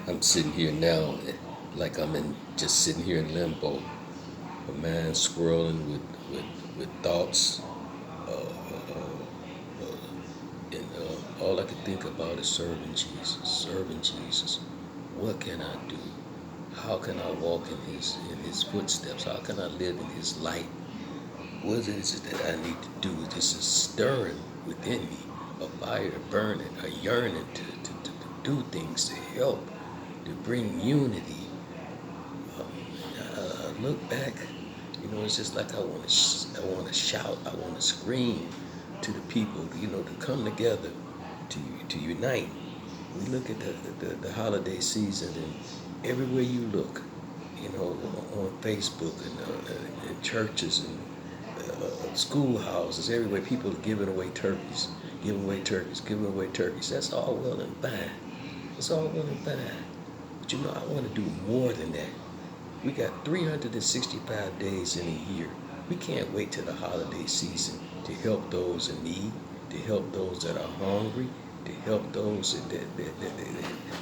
I'm sitting here now, like just sitting here in limbo. A man swirling with thoughts, and all I can think about is serving Jesus, serving Jesus. What can I do? How can I walk in his footsteps? How can I live in his light? What is it that I need to do? This is stirring within me, a fire burning, a yearning to do things, to help, to bring unity. I look back, it's just like I want to shout, I want to scream to the people, to come together, to unite. We look at the holiday season, and everywhere you look, on Facebook and churches and schoolhouses, everywhere people are giving away turkeys, giving away turkeys, giving away turkeys. That's all well and fine. It's all well and fine. But I want to do more than that. We got 365 days in a year. We can't wait till the holiday season to help those in need, to help those that are hungry, to help those that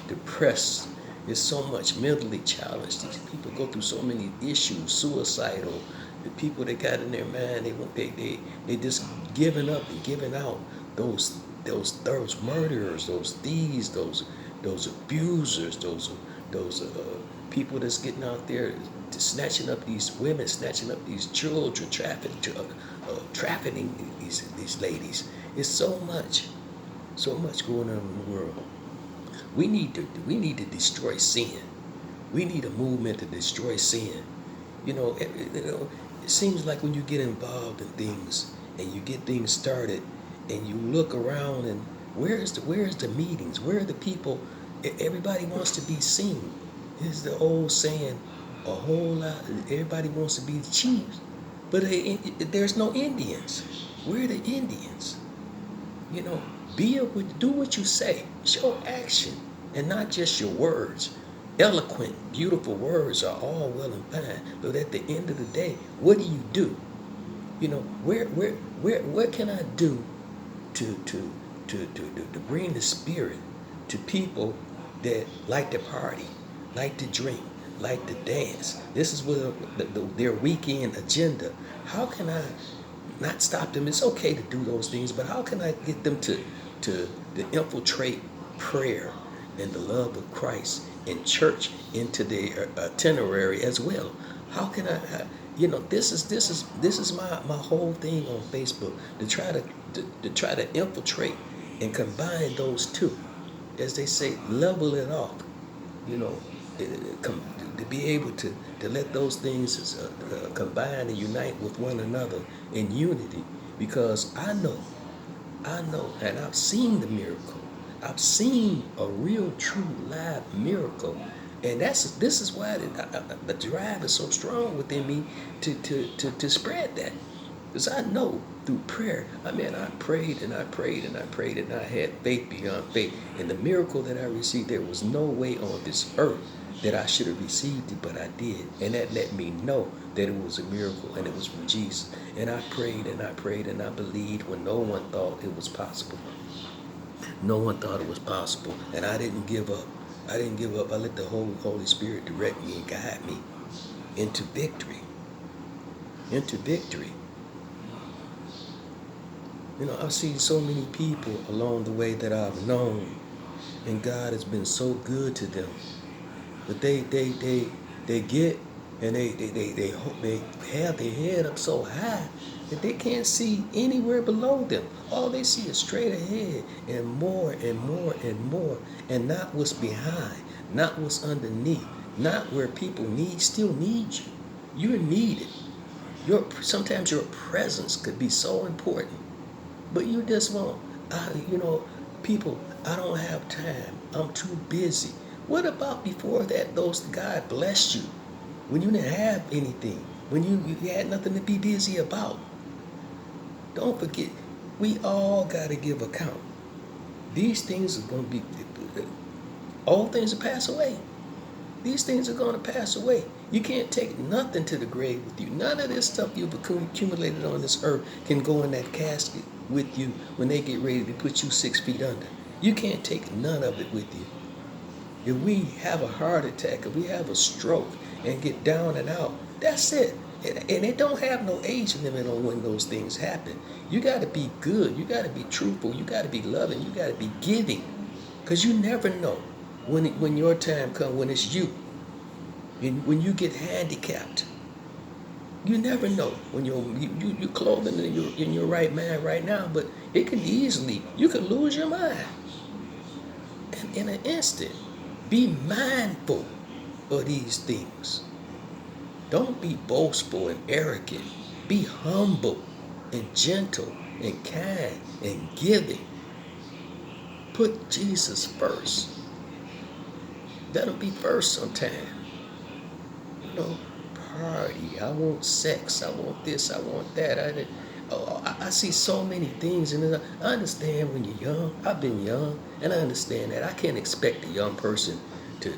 depressed. There's so much mentally challenged. These people go through so many issues, suicidal. The people that got in their mind, they just giving up and giving out. Those murderers, those thieves, those abusers, those people that's getting out there snatching up these women, snatching up these children, trafficking these ladies. It's so much going on in the world. We need to destroy sin. We need a movement to destroy sin. It seems like when you get involved in things and you get things started and you look around, and where's the meetings? Where are the people? Everybody wants to be seen. It's the old saying, a whole lot. Everybody wants to be the chiefs, but there's no Indians. Where are the Indians? Do what you say. Show action, and not just your words. Eloquent, beautiful words are all well and fine, but at the end of the day, what do you do? What can I do to bring the spirit to people that like to party, like to drink, like to dance? This is what their weekend agenda. How can I not stop them? It's okay to do those things, but how can I get them to infiltrate prayer and the love of Christ and church into their itinerary as well? How can I? This is my whole thing on Facebook, to try to infiltrate and combine those two, as they say, level it off. You know, to be able to let those things combine and unite with one another in unity, because I know, and I've seen the miracle. I've seen a real, true, live miracle, and this is why the drive is so strong within me to spread that, because I know through prayer. I mean, I prayed and I prayed and I prayed, and I had faith beyond faith, and the miracle that I received, there was no way on this earth that I should have received it, but I did, and that let me know that it was a miracle and it was from Jesus. And I prayed and I prayed and I believed when no one thought it was possible. No one thought it was possible, and I didn't give up. I didn't give up. I let the Holy Spirit direct me and guide me into victory. Into victory. I've seen so many people along the way that I've known, and God has been so good to them. But they get, and they have their head up so high that they can't see anywhere below them. All they see is straight ahead, and more and more and more, and not what's behind, not what's underneath, not where people still need you. You're needed. Sometimes your presence could be so important, but you just won't. People, I don't have time. I'm too busy. What about before that? God blessed you when you didn't have anything, when you had nothing to be busy about. Don't forget, we all got to give account. These things are going to be, all things will pass away. These things are going to pass away. You can't take nothing to the grave with you. None of this stuff you've accumulated on this earth can go in that casket with you when they get ready to put you 6 feet under. You can't take none of it with you. If we have a heart attack, if we have a stroke and get down and out, that's it. And it don't have no age limit on when those things happen. You got to be good. You got to be truthful. You got to be loving. You got to be giving. Because you never know when your time comes, when it's you. And when you get handicapped, you never know when you're clothing in your right mind right now, but it can easily, you can lose your mind in an instant. Be mindful of these things. Don't be boastful and arrogant. Be humble and gentle and kind and giving. Put Jesus first. Let him be first sometime. You know, party. I want sex. I want this. I want that. I see so many things, and I understand when you're young. I've been young, and I understand that. I can't expect a young person to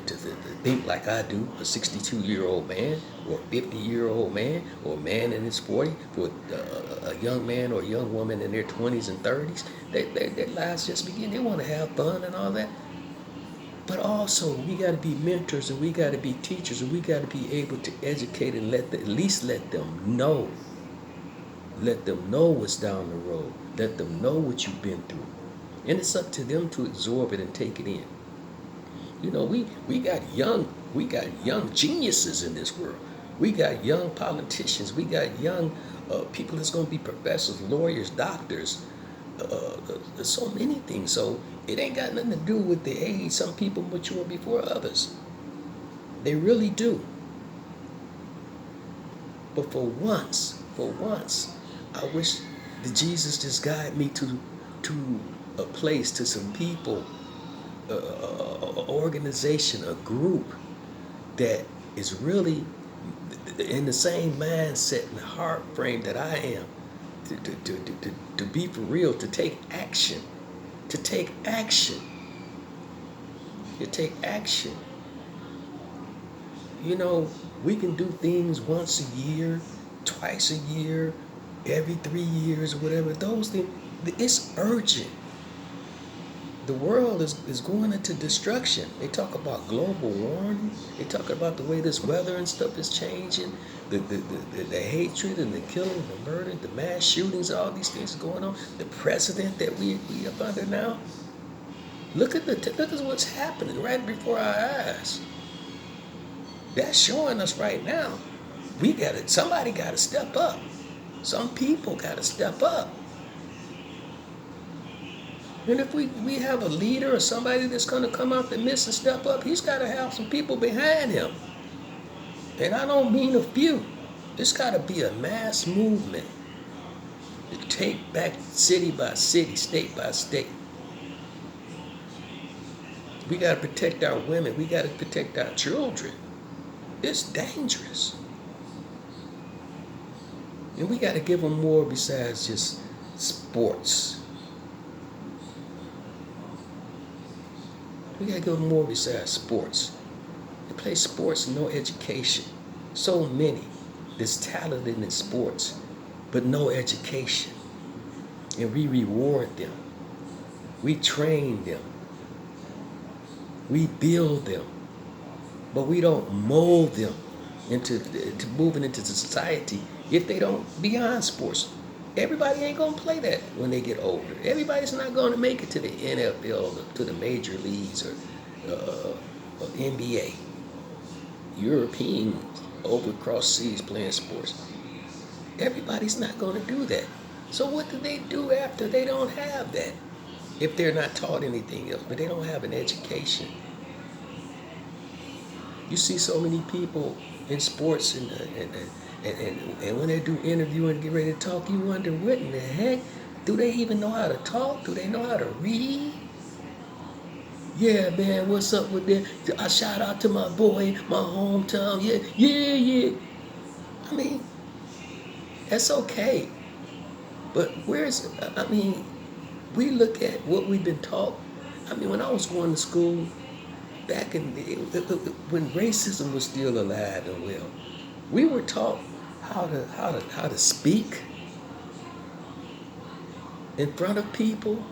think like I do, a 62-year-old man, or a 50-year-old man, or a man in his 40s, for a young man or a young woman in their 20s and 30s. Their lives just begin. They want to have fun and all that. But also, we got to be mentors, and we got to be teachers, and we got to be able to educate and at least let them know. Let them know what's down the road. Let them know what you've been through. And it's up to them to absorb it and take it in. You know, we got young geniuses in this world. We got young politicians. We got young people that's going to be professors, lawyers, doctors, so many things. So it ain't got nothing to do with the age. Some people mature before others. They really do. But for once, I wish that Jesus just guide me to a place, to some people, an organization, a group that is really in the same mindset and heart frame that I am, to be for real, to take action. You know, we can do things once a year, twice a year, every 3 years, whatever. Those things, it's urgent. The world is going into destruction. They talk about global warming. They talk about the way this weather and stuff is changing, the hatred and the killing, the murder, the mass shootings, all these things going on. The president that we up under now. Look at what's happening right before our eyes. That's showing us right now. Somebody got to step up. Some people got to step up. And if we have a leader or somebody that's going to come out the midst and step up, he's got to have some people behind him. And I don't mean a few. It's got to be a mass movement to take back city by city, state by state. We got to protect our women. We got to protect our children. It's dangerous. And we got to give them more besides just sports. We got to give them more besides sports. They play sports and no education. So many that's talented in sports, but no education. And we reward them. We train them. We build them. But we don't mold them into moving into society if they don't beyond sports. Everybody ain't going to play that when they get older. Everybody's not going to make it to the NFL, to the major leagues, or NBA. Europeans over across seas playing sports. Everybody's not going to do that. So what do they do after they don't have that? If they're not taught anything else, but they don't have an education. You see so many people in sports and when they do interview and get ready to talk, you wonder what in the heck? Do they even know how to talk? Do they know how to read? Yeah, man, what's up with that? I shout out to my boy, my hometown. Yeah. I mean, that's okay. But we look at what we've been taught. I mean, when I was going to school, back when racism was still alive and well, we were taught how to speak in front of people.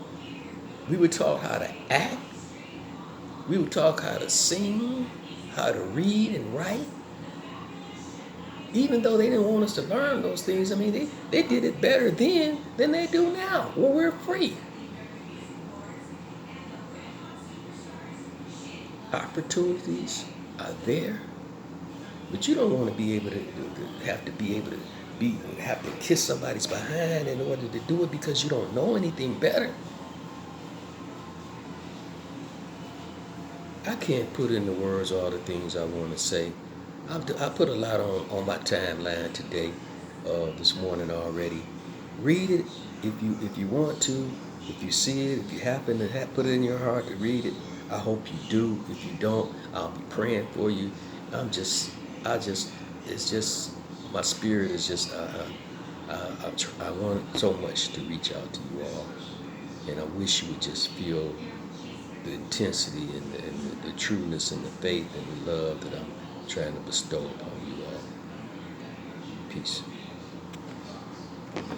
We were taught how to act. We were taught how to sing, how to read and write. Even though they didn't want us to learn those things, I mean, they did it better then than they do now. Well, we're free. Opportunities are there, but you don't want to be able to have to be able to have to kiss somebody's behind in order to do it because you don't know anything better. I can't put into words all the things I want to say. I put a lot on my timeline today, this morning already. Read it if you want to. If you see it, if you happen to put it in your heart to read it, I hope you do. If you don't, I'll be praying for you. It's just, my spirit is just, I want so much to reach out to you all, and I wish you would just feel the intensity and the trueness and the faith and the love that I'm trying to bestow upon you all. Peace.